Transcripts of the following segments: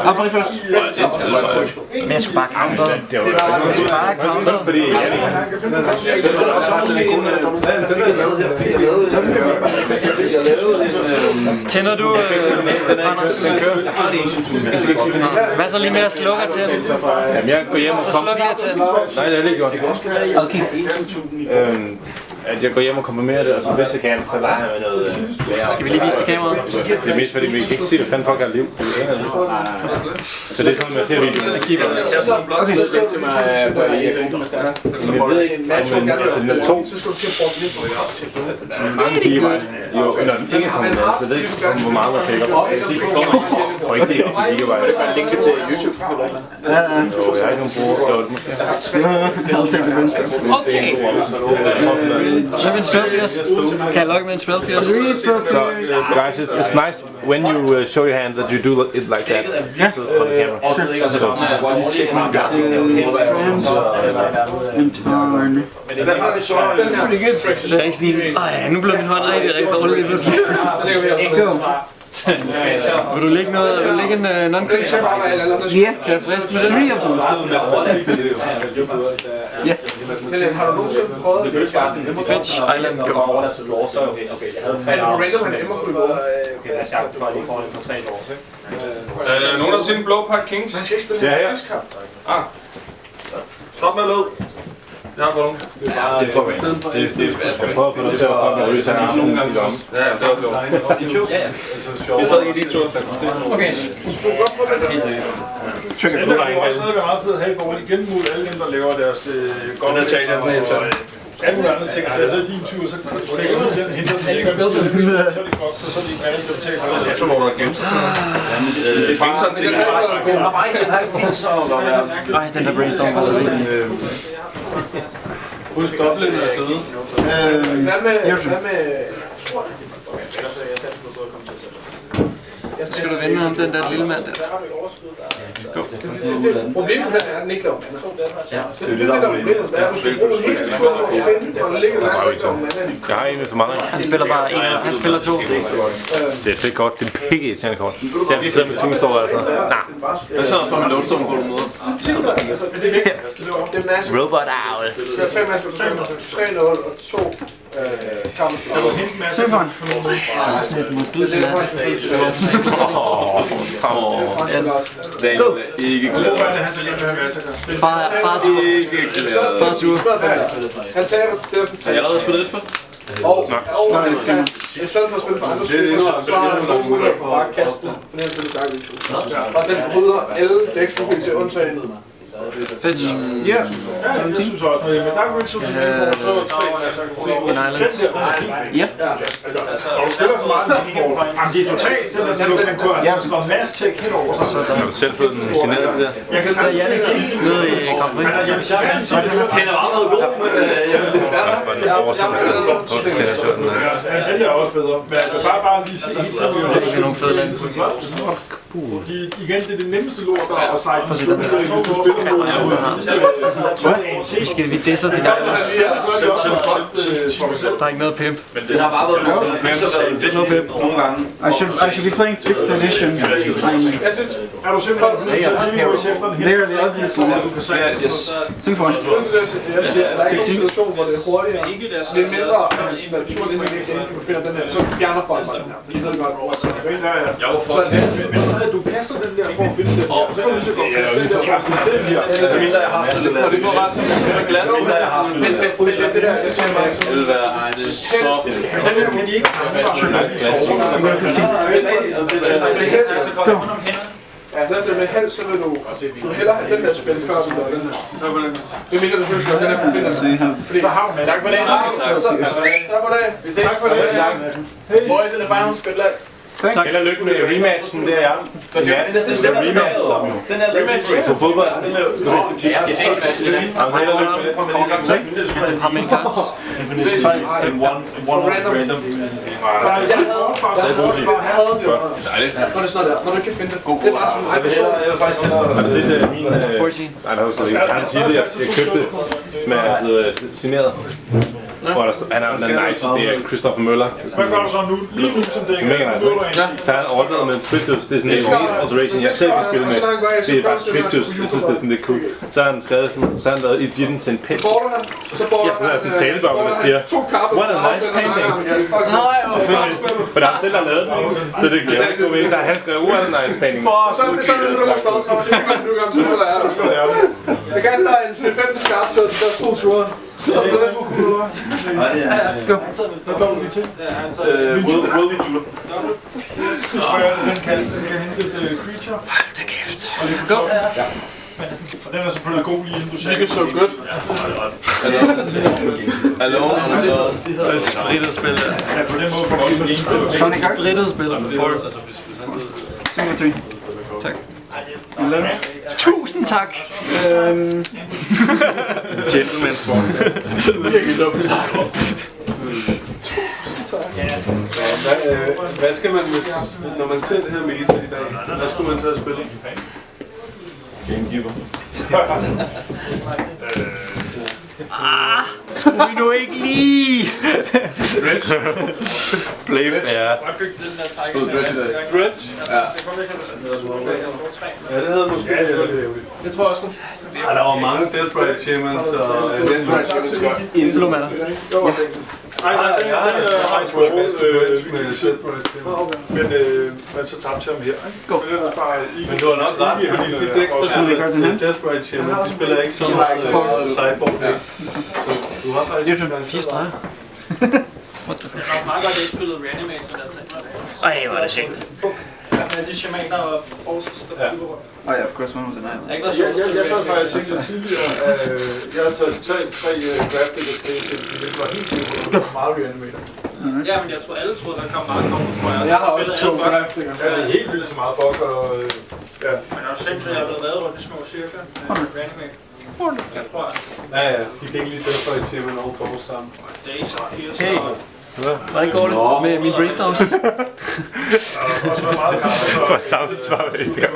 Har på det først. Men jeg skulle bare counter. Jeg skulle bare counter. Tænder du, Anders? Hvad så lige med at slukke til? Jamen jeg går hjem og så slukker jeg til. Nej, det er ikke godt. Okay. At jeg går hjem og komprimerer det, og så hvis jeg kan, så leger jeg med noget Skal vi lige vise til kameraet? Det er mest fordi, vi kan ikke se, hvad fanden folk har liv. Så det er sådan, man ser videoen. Okay. Men jeg ved ikke, men altså den er to. Mange piger var jo, når den ikke kommer med, så jeg ved ikke, hvor meget man pikker. Jeg kan sige, det kommer. Jeg tror ikke, det er ikke var. Skal jeg linke til YouTube? Ja. Jo, jeg har ikke nogen bruger. Okay. Så med en 12-80. Kan jeg logge med en 12-80? So, guys, it's nice when you show your hand that you do it like that. Yeah. For the camera. Nu blev min hånd rigtig dårlig lige pludselig. Vil du lægge noget? Vil du lægge en non-quiz? Ja. Kan jeg friste med det? 3 of them. Ja. Men har du nogensinde prøvet Fetch Island Go. Er det for random, han emmer kryber? Okay, lad os jagte for lige for 3 år. Nogen der har set en blå pakke Kings? Han skal ikke spille en diskamp. Stop med at lød. Jeg har fået nogen. Det får vi. Jeg prøver at få noget til at komme og ryge sig nogle gange i lommen. Ja, det var sjovt. I 2? Ja. Det er stadig ikke de 2, der kommer til. Okay. Det var stadig meget fedt at have, hvor de gennemod alle dem, der laver deres godt Italien. Alle mulige andre ting, så er det din tur, så tager du den, henter den ikke, så er de fucked, så er de ikke vant til at betale for det. Jeg tror, der er gemt sig. Det er bare sådan, at Ej, den der brainstorm var så vigtig. husk goblin er fede. Hvad med... Skal du vende om den der lille mand der? Problemet her er, at den ikke laver mand. Ja. Det er det, der er problemet. Du skal bruge den hele tiden, og den ligger der. Jeg har en for mange. Han spiller bare en, han spiller 2. Det er fedt godt. Det er pikke irriterende kort. Så jeg sidder med tungestor altså. Nej. Jeg sidder også bare med lodstående på den måde. Det er masse. Robot owl. Der er 3 masser på 3-0 og 2 kampe. Se for han. Daniel er ikke glad. Far sur. Han taber til det. Har jeg allerede spillet et spil? Og i stedet for at spille på andre spillere, så har han gode muligheder for bare at kaste den. For den spiller Dark Victory. Og den bryder alle dæksprofil til undtagen. Fetch. Ja. 17. Men Dark Victory, En island. Ja. og du spiller så meget, at det er totalt. Jeg skal have masse tjek helt over. Har du selv fået den signeret det der? Jeg kan sige, at Nede i Grand Prix. Den er meget god, men Var den oversættelse? Det sender sådan noget. den er også bedre. Men altså bare lige sige helt seriøst. Det er nogle fede lande. Igen, det er det nemmeste lort, der er at sejle. Prøv at se den der. Vi disser de der. Der er ikke noget pimp. den har bare været Noget pimp. I should be playing 6th edition. Er du simpelthen efter den They are the ugliest ones. Sing for han. Jeg siger, at der er ikke en situation, hvor det er hurtigere. Det er mindre naturligt, at du befinder den her. Så fjerner folk mig den her. Fordi jeg ved godt, hvor Men du kaster den der for at finde den her. Så kan du lige så godt kaste den der resten af den her. mindre jeg har haft det. For det får resten af glas. Mindre jeg har haft det. Men det der, jeg siger mig. Det vil være så Den kan de ikke. Go. Ja, lad os med helst, så vil du hellere have den der spil før du gør den her. Det mener du synes, at den er forfinder. Fordi, tak for det. Tak for det. Tak for det. Boys in the finals, good luck. Thanks. Held og lykke med rematchen, det er jeg. Det er rematch. Den er rematch. På fodbold. Jeg skal se en match. Held og lykke med Har man kans? Random. Jeg havde det. Når du ikke kan finde det. Det er bare sådan en person. Har du set min... 14. Nej, der var så ikke. Jeg har en titel, jeg købte, som er blevet signeret. hvor der står, han er den nice, det er Christopher Møller. Hvad gør du så nu? Lige nu som det Så mega nice, ikke? Så har han overdrevet med en Spritus, det er sådan en Ace Alteration, jeg selv kan spille med. Det er bare Spritus, jeg synes det er sådan lidt cool. Så har han skrevet sådan, så har han lavet Egypten til en pen. Så der er sådan en talebog, der siger, what a nice painting. Nej, hvor fedt. For der er han selv, der har lavet den, så det giver ikke god mening. Så han skrev, what a nice painting. Så er det sådan, at du står op, så kan du gøre, så er der. Jeg kan der en 5. skarp, der stod turen. Go. Hvad går du lige til? Rødvig Jule. Den kan hente et creature. Hold da kæft. Go. Og den er selvfølgelig god lige inden du siger. Det er så godt. Hallo. Det er sprittet spil. Ja, på den måde får du ikke. Sonic Arc. Sprittet spil. Single 3. Tak. 11. 1000 tak. Gentleman's form. Virkelig dumt sagt. Hvad skal man, når man ser det her meta i dag, hvad skulle man tage at spille? Gamekeeper. Skulle vi nu ikke lige? Play fair. Dredge? Ja, det havde måske været ærgerligt. Det tror jeg sgu. Der var mange Death Ride Achievements og... Implementer. Nej, den er Ice Roll men så tabte jeg ham her, ikke? Go. Men du har nok ret, fordi de dæks, der spiller Death Ride Achievements, de spiller ikke så meget sideboard. Du har faktisk... 4 streger. What the fuck? Det er meget godt, at jeg spillede Reanimator der ting. Ej, hvor er det sjovt. De shamaner og forces, der flyver rundt. Oh yeah, of course, one was a 9. Det er ikke været sjovt. Jeg sad faktisk tænkte tidligere, jeg har taget 3 graphic og spil, det var helt sikkert, at det var meget reanimator. Ja, men jeg tror alle troede, der kom meget kommer fra jer. Jeg har også 2 graphic. Ja, det er helt vildt så meget fuck og... Ja. Men jeg har jo sindssygt, at jeg har blevet lavet rundt i små cirkler med Reanimator. Jeg tror, at Ja, de fik lige derfor i til med nogle force sammen. Days og Pierce Hey. og... Hvordan går det med min Brainstorms? For sammensvar næste gang.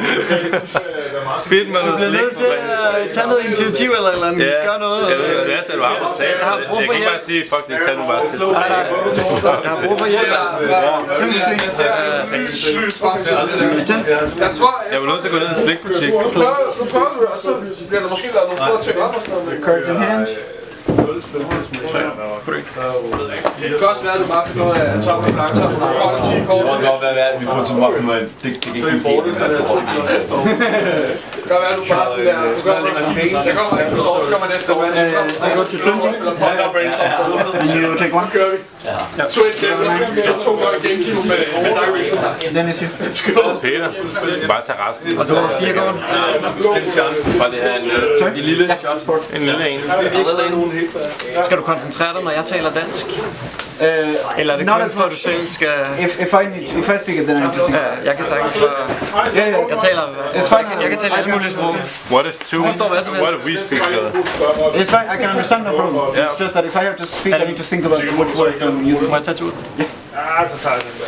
Fedt, man. Du bliver nødt til at tage noget initiativ eller et eller andet. Gør noget. Det er det, du har talt. Jeg kan ikke bare sige, fuck det, tag nu bare selv. Jeg har brug for hjælp. Jeg tror, Jeg var nødt til at gå ned i en slikbutik. nu prøver du, og så bliver der måske lavet nogle få ting op og sådan noget. Cards in hand. Det kan også være, at du bare finder ud af, at Tom er langsomt. Du har godt 10 kort. Det kan godt være, at vi får til meget, men det kan ikke Det kan være, at du bare sådan der... Du gør sådan der. Der kommer ikke, så kommer næste år. I go to 20. And you take one. Kører vi. Så et kæmpe, så 2 gange gamekeeper med Direct. Then it's you. Peter, bare tag resten. Og du har 4 kort. Bare det her en lille shot. En lille en. Skal du koncentrere dig, når jeg taler dansk? Eller er det not kun as for, at du much. selv skal... If I speak it, then I need to think. Jeg kan sagtens bare... Yeah, yeah. Jeg taler... It's fine. Jeg kan tale alle mulige sprog. What is two? forstår hvad som helst. What if we speak together? It's fine. I can understand no problem. It's just that if I have to speak, I need to think about which words I'm using. Må jeg tage tur? Ja, så tager jeg den der.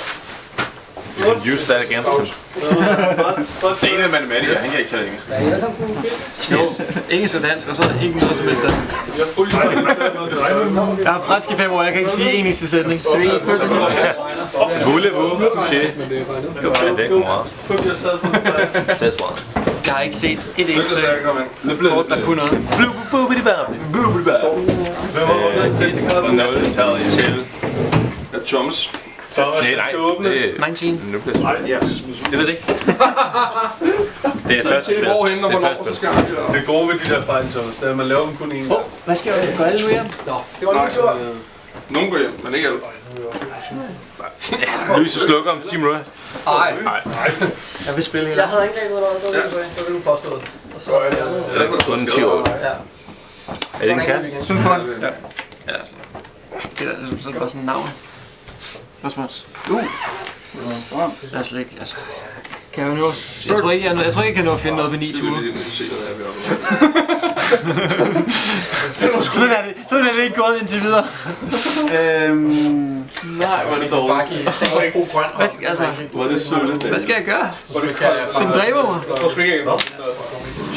You can use that against him. Det er en af matematiker, han kan ikke tale engelsk. Yes. Engelsk og dansk, og så ikke noget som helst andet. Jeg har fransk i 5 år, jeg kan ikke sige en eneste sætning. Voulez-vous coucher? Det er ikke meget. C'est soir. Jeg har ikke set et eneste kort, der kunne noget. Noget Italien. Til. Thomas. Nej, det er 19. nu bliver det ved det ikke. Det er første spil. Hvorhen og Det er hvornår, første så spil. skal jeg. Det gode ved de der fejl, Thomas, det er, at man laver dem kun én gang. Hvad skal jeg gøre alle nu hjem? Nå, det var lige tur. Nogen går hjem, men ikke alle. Lyset slukker om 10 minutter. Nej. Jeg vil spille hele. Jeg havde ikke rigtig noget, det var du påstået. Og så Det er kun 10 år. Ja. Er det en kat? Soon fun. Det er sådan bare sådan en navn. Response. Jeg er slet ikke, altså... Kan jeg jo nå... Jeg tror ikke, jeg kan nå at finde noget på 9 ture. Sådan er det ikke gået indtil videre. Nej, hvor er det dårligt. Hvad skal jeg gøre? Den dræber mig.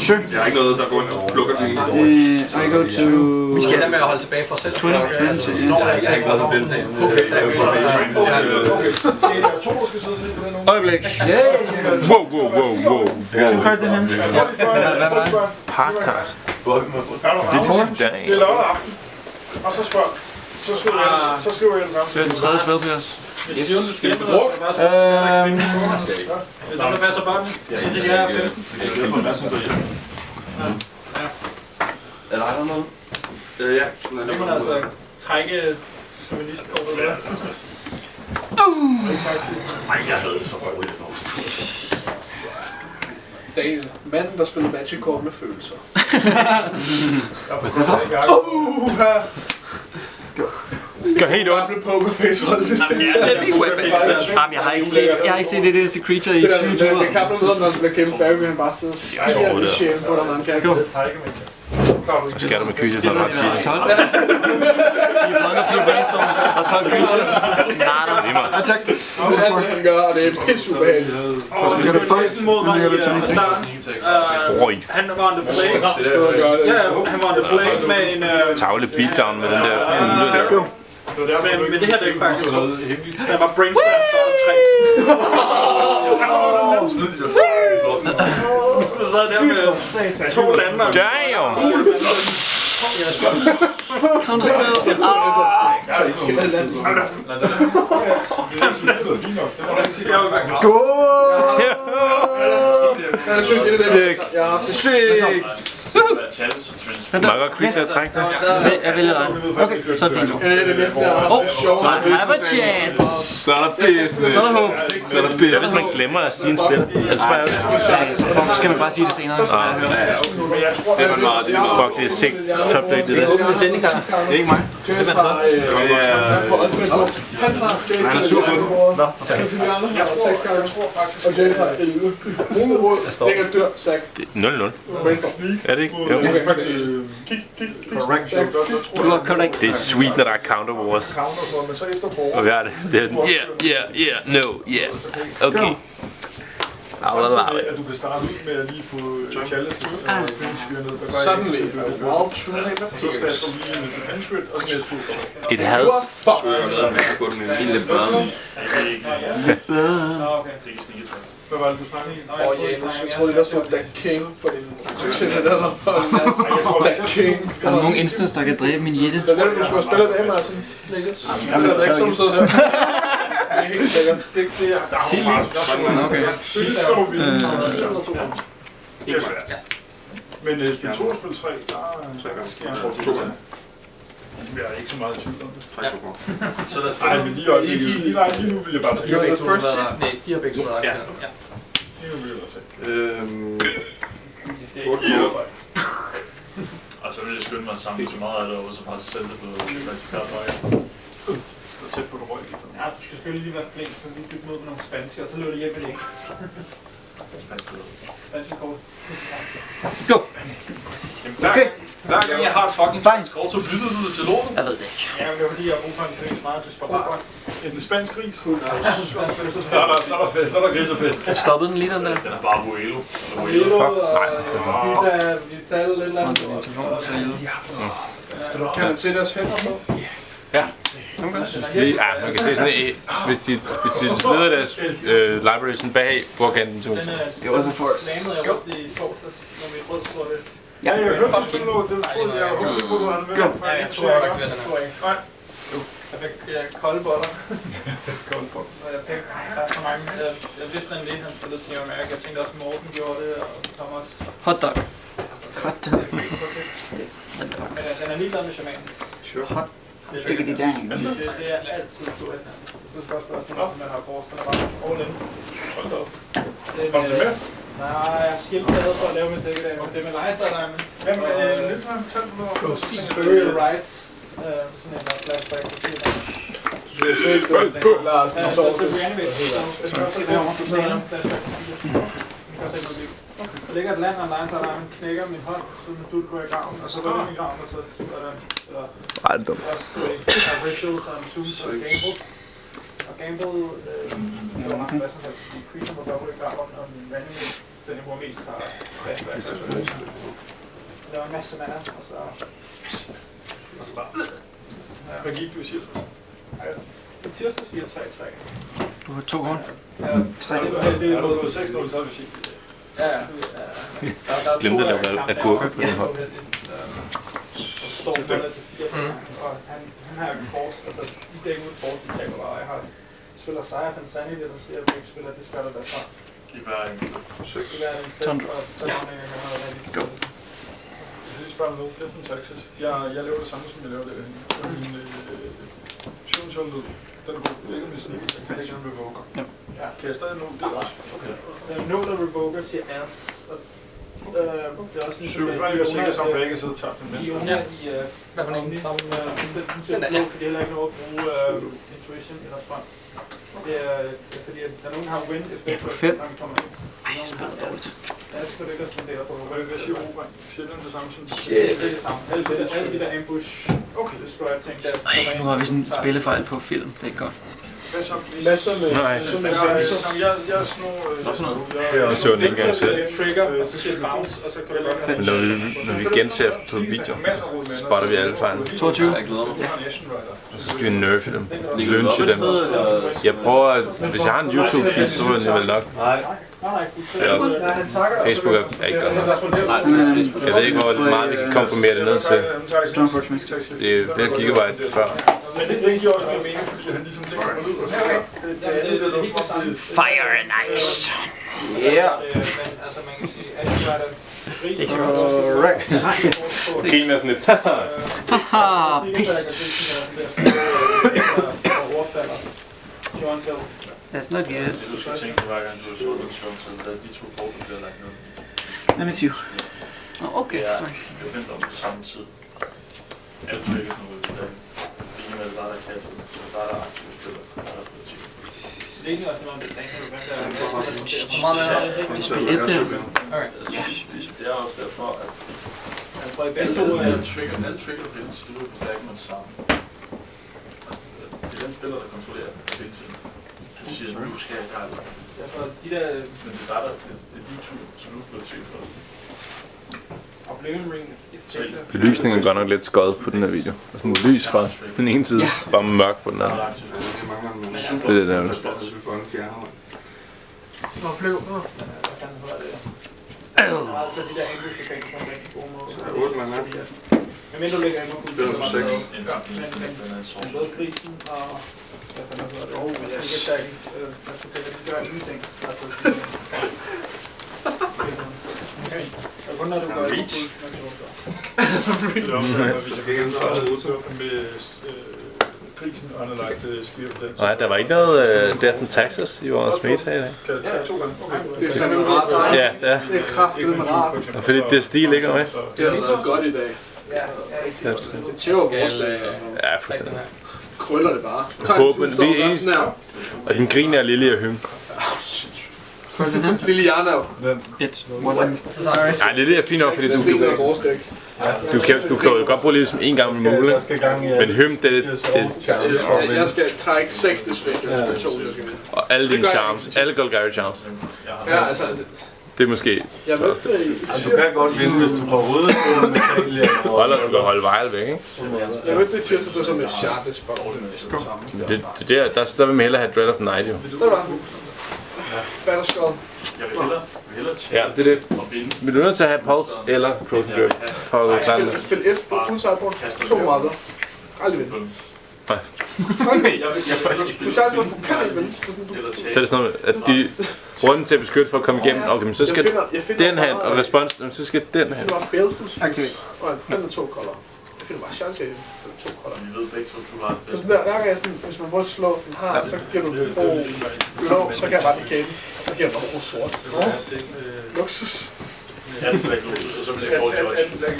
Sure. Jeg har ikke noget, der går ind og plukker det. I go to... Vi skal da med at holde tilbage for selv. 20. Jeg har ikke været til deltagende. Øjeblik. Wow. 2 cards in hand. Podcast. Det er lørdag aften. Og så spørg. Så skriver jeg det samme. Det er den tredje spil på os. Yes. Skal vi druk? Det er der masser børn. Indtil jeg er 15. Er der andre noget? Ja. Nu må man altså trække souvenirkortet der. Nej, jeg havde det så røvigt efter os. Daniel, manden der spiller Magic-kort med følelser. Gør helt ondt. Jamen, jeg har ikke set det der Creature i 20 turer. Det kan blive når han bliver kæmpe bagved, han bare sidder og siger, det shame på dig, når han kan. Så skal du med creatures, når du har 10. 12. 4 brainstorms og 12 creatures. Nada. Attack. Han gør, og det er pisse ubehageligt. Og det er faktisk mod mig i starten. Han var on the play. Ja, han var on the play med en... Tavle beatdown med den der ugle der. Men det her dæk faktisk, der var brainstorm, så var der 3. Så sad der med 2 lander. Damn! Counterspell. Sick! Mange creature træk. Jeg vælger dig. Okay, så er det din tur. Så have a chance. Så er der business. Så er der håb. Så er der business. Hvis man glemmer at sige en spiller. Så skal man bare sige det senere. Det er man meget. Fuck, det er sick. Top deck, det der. Det er sending, det er ikke mig. Det er så. Han er sur på den. Og James har 11. Ungråd, lækker dør, sack. 0-0. Er det ikke? Jo. Du har correct. Det er sweet, når der er counter wars. Og vi har det. Det er den. Yeah, no, yeah. Okay. At du kan starte ud med at lige få challenge og fyre ned. Suddenly, wow, så starter du lige en defense og så næste tur. It has. Lille børn. Hvad var det, du snakkede i? Jeg troede, der stod Black King på din succes, der var på en masse. Black King. Er der nogen instance, der kan dræbe min jætte? Det er det, du skulle have spillet det af, Martin. Jamen, det er ikke sådan, du sidder der. Det er helt sikkert. Det er Okay. Men spil 2 og spil 3, der sker en jeg er ikke så meget i tvivl om det. Nej, men lige nu vil jeg bare tage. Nej, de har begge to. Ja. Lige nu vil jeg bare Og så vil jeg skynde mig sammen så meget af det, og så bare sætte det på vertikalt vej. Tæt på røg. Ja, du skal selvfølgelig lige være flink, så lige bygge noget med nogle spanske, og så løber det hjem med det engelsk. Spanske kort. Go! Okay. Hver gang jeg har et fucking kort, så bytter du det til lorten. Jeg ved det ikke. Ja, men det var fordi, jeg bruger faktisk ikke meget til sparat. En spansk gris. Så er der grisefest. Stoppede den lige den der? Den er bare Vuelo. Vi taler lidt andet. Kan man sætte os hænder på? Ja. Ja, man kan se sådan hvis de leder deres library sådan bag bordkanten så. It was a force. Landede jeg rundt i torsdags, når vi rødslår det. Ja, jeg hørte du spille noget, det troede jeg håbede på, du havde med. Ja, jeg tror, jeg ikke aktiveret den her. Jeg fik kolde boller. Og jeg tænkte, der er så mange. Jeg vidste nemlig, at han spillede Team America. Jeg tænkte også, at Morten gjorde det, og Thomas. Hotdog. Men den er ligeglad med shamanen. Hot. Diggity dang. Det er altid 2-1. Så spørgsmålet er, om man har forrest, den er bare all in. Hold da op. Kom det med? Nej, jeg er skildpaddet for at lave mit dæk i dag, men det er med Lights og Diamond. Hvem er det? Lidt meget tæt på noget. Burial Rights. Sådan en flashback på 10. Du skal se det på Larsen og så. Det er reanimate. Der ligger et land, og Lights og Diamond knækker min hånd, så min dude går i graven, og så går den i graven, og så er der Random. rituals og en zoom, så er gamble. Og gamble, det var meget masser af creature, hvor der går i graven, og min reanimate den jeg bruger mest har der var en masse mana, og så bare... Hvad gik du i tirsdag? I tirsdag giver 3-3. Du har 2 hånd. Ja, 3. Det er noget 6-0, så har vi set det. Ja. Glemte der var agurker på den hold. Så står han til 4, og han har jo en force, altså de dækker ud force, de taber bare. Jeg har spiller Sejr Fansani, der siger, at vi ikke spiller, det skal der derfra. I hver en. I hver en sted, og så er det rigtig godt. Jeg synes bare noget, det er fantastisk. Jeg laver det samme, som jeg laver det herinde. Min fusionsholdet, den er god. Det er ikke med sneak, så kan jeg ikke revoker. Kan jeg stadig nå det også? Nå, der revoker siger Ers. Det er også en Superfejl, jeg sikkert som begge sidder tabt den næste. Iona i... Hvad for en? Den er blå, fordi heller ikke lov at bruge intuition i respons. Det er fordi, at der nogen har wind-effekt, når man kommer ind. Ej, jeg spiller dårligt. Ja, så skal du ikke respondere på. Hvad siger Robert? Siger den det samme som... Det er det samme. Alle de der ambush. Okay, det skulle jeg tænke, der... Ej, nu har vi sådan en spillefejl på film. Det er ikke godt. Masser med... Nej. Jeg er sådan Jeg så den ikke engang selv. Trigger, og så siger bounce, og så kan du godt... Men når vi genser på video, så spotter vi alle fejlen. 22. Jeg glæder mig. Og så skal vi nerfe dem. Lynche dem. Jeg prøver at... Hvis jeg har en YouTube-feed, så er det vel nok. Facebook er ikke godt nok. Jeg ved ikke, hvor meget vi kan komprimere det ned til. Det er flere gigabyte før. Men det giver også mere mening, fordi han ligesom tænker mig ud, og så Fire and ice. Yeah. Altså man kan sige, at de var der... Correct. Grin er sådan lidt. Haha, pis. That's not good. Det du skal tænke på hver gang du har slået en sjov, så er de to kort, der bliver lagt ned. I miss you. Okay, sorry. Jeg venter om på samme tid. Alle triggers nu ud i dag. Det er med det, der er kastet. Så der er aktive spillere, der er politik. Det er ikke også noget, det tænker du, hvem der er hvor meget er Vi spiller 1 der. Det er også derfor, at alle trigger bliver så du vil forstærke med det samme. Det er den spiller, der kontrollerer det. Han siger, nu skal jeg gøre det. Men det er der, det er de to, som nu bliver til for. Belysningen er godt nok lidt skøjet på den her video. Og sådan lys fra den ene side, bare mørk på den anden. Det er det der. Nå, flyv. Altså de der ambush-effekter på en rigtig god måde. Men mindre du lægger ind på kulturen, men både krisen og... Hvad fanden hedder det? Sneak-attacken. Altså det gør ingenting. Og kun når du gør reach. Det er også, med prisen, og han har lagt spil på den. Nej, der var ikke noget Death and Taxes i vores meta i dag. Kan jeg tage 2 gange? Det er fandme rart. Ja, det er. Det er kraftigt med rart. Og fordi det stil ligger med. Det har været godt i dag. Det tæver vores dag. Ja, fuldstændig. Krøller det bare. Håben, det er eneste. Og den griner er lille af hym. Lille Jarnav. 1. Nej, lille er fint nok, fordi du kan jo godt bruge lidt som en gang med mål. Men hym, det jeg skal trække 6 desværre. og alle dine charms, alle Golgari charms. Ja, altså... Det er måske Jeg ved Du kan godt vinde, hvis du får ryddet på metal. Holder, du kan holde vejl væk, ikke? Jeg ved det tirsdag, du så med Charles Bob. Der vil man hellere have Dread of the Night, jo. Det var Batterskull. Jeg vil hellere tjekke Ja, det er det. og vinde. Men du er nødt til at have Pulse eller Frozen Grip for at klare det. Spil 1 på full sideboard. 2 mother. Aldrig vinde. Nej. Jeg faktisk ikke Du sideboard, du kan ikke vinde. Så er det sådan noget, at de runden til at beskytte for at komme igennem. Okay, men så skal den hand og respons, så skal den Jeg hand. finder bare Baleful's aktiveret. Og den er 2 color. Jeg finder bare Chance for 2 color. Vi ved begge to, du har Så sådan der, hver gang jeg sådan, hvis man både slår sådan her, så giver du blå, så kan jeg bare decay den. Så giver den bare sort. Luksus. Ja, det er ikke luksus, og så vil jeg gå til os.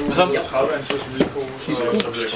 Hvad så? 30 ansøg som vilkår, så vil jeg gå til os.